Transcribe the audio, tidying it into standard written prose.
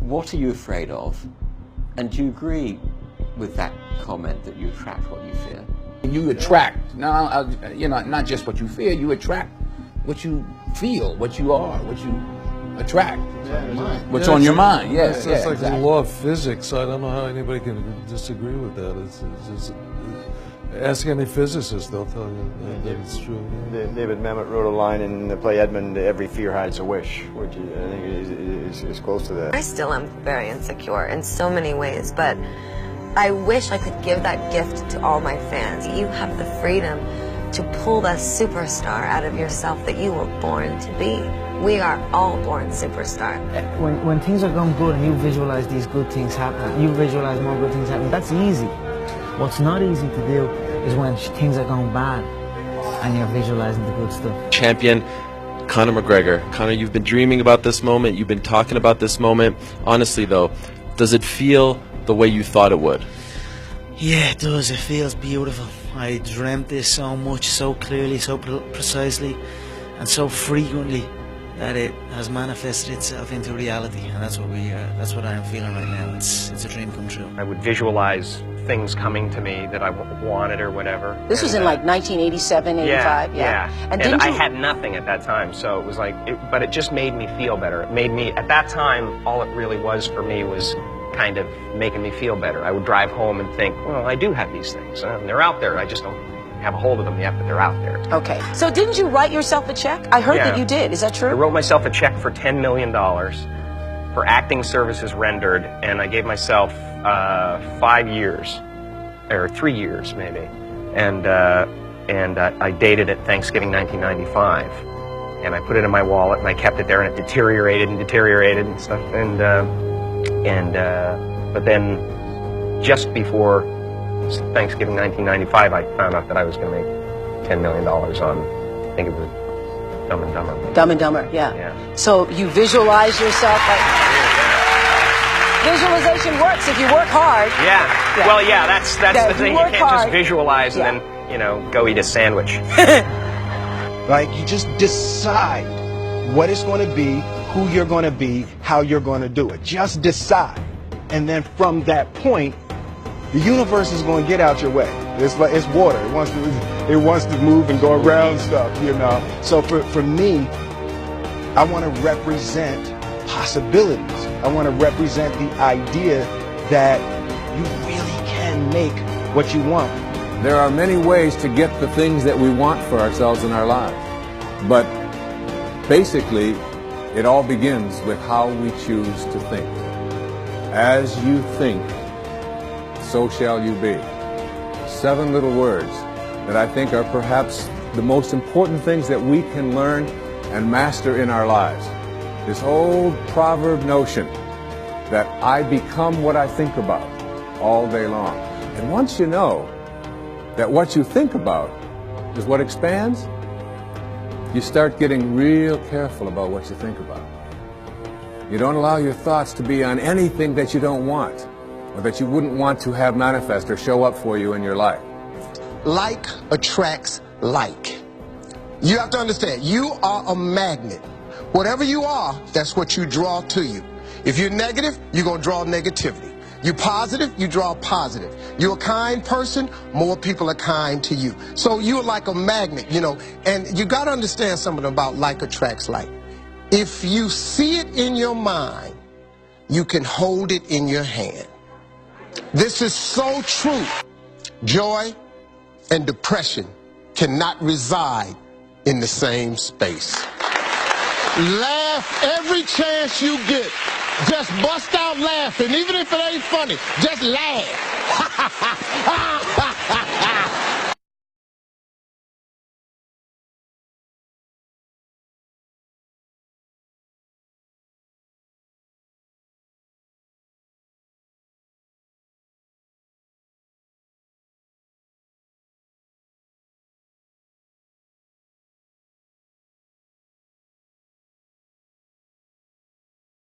What are you afraid of? And do you agree with that comment that you attract what you fear? You attract, now, you know, not just what you fear, you attract what you feel, what you are, what you attract. What's on your mind, yes. It's like exactly. the law of physics. I don't know how anybody can disagree with that. It's just, ask any physicist, they'll tell you that it's true. David Mamet wrote a line in the play Edmund, "Every fear hides a wish," which I think is close to that. I still am very insecure in so many ways, but I wish I could give that gift to all my fans. You have the freedom to pull the superstar out of yourself that you were born to be. We are all born superstars. When things are going good and you visualize these good things happening, you visualize more good things happening, that's easy. What's not easy to do is when things are going bad and you're visualizing the good stuff. Champion Conor McGregor. Conor, you've been dreaming about this moment, you've been talking about this moment. Honestly though, does it feel the way you thought it would? Yeah, it does. It feels beautiful. I dreamt this so much, so clearly, so precisely, and so frequently that it has manifested itself into reality, and that's what I am feeling right now. It's a dream come true. I would visualize things coming to me that I wanted or whatever. This was in like 1987, 85, yeah. And I had nothing at that time, so it was like, but it just made me feel better. It made me, at that time, all it really was for me was kind of making me feel better. I would drive home and think, well, I do have these things, and they're out there. I just don't have a hold of them yet, but they're out there. Okay, so didn't you write yourself a check? I heard that you did. Is that true? I wrote myself a check for $10 million for acting services rendered, and I gave myself 5 years, or 3 years maybe, and I dated it Thanksgiving 1995, and I put it in my wallet and I kept it there, and it deteriorated and stuff, but then just before Thanksgiving 1995, I found out that I was going to make $10 million on, I think it was Dumb and Dumber. Dumb and Dumber, yeah. So you visualize yourself like... Visualization works if you work hard. Yeah. Well, yeah, that's the thing. You can't just visualize and then, you know, go eat a sandwich. Like, you just decide what it's going to be, who you're going to be, how you're going to do it. Just decide. And then from that point, the universe is going to get out your way. It's like, it's water. It wants to move and go around stuff, you know. So for me, I want to represent possibilities. I want to represent the idea that you really can make what you want. There are many ways to get the things that we want for ourselves in our lives. But basically, it all begins with how we choose to think. As you think, so shall you be. 7 little words that I think are perhaps the most important things that we can learn and master in our lives. This old proverb notion that I become what I think about all day long. And once you know that what you think about is what expands, you start getting real careful about what you think about. You don't allow your thoughts to be on anything that you don't want, or that you wouldn't want to have manifest or show up for you in your life. Like attracts like. You have to understand, you are a magnet. Whatever you are, that's what you draw to you. If you're negative, you're going to draw negativity. You're positive, you draw positive. You're a kind person, more people are kind to you. So you're like a magnet, you know, and you got to understand something about like attracts like. If you see it in your mind, you can hold it in your hand. This is so true. Joy and depression cannot reside in the same space. Laugh every chance you get. Just bust out laughing, even if it ain't funny. Just laugh.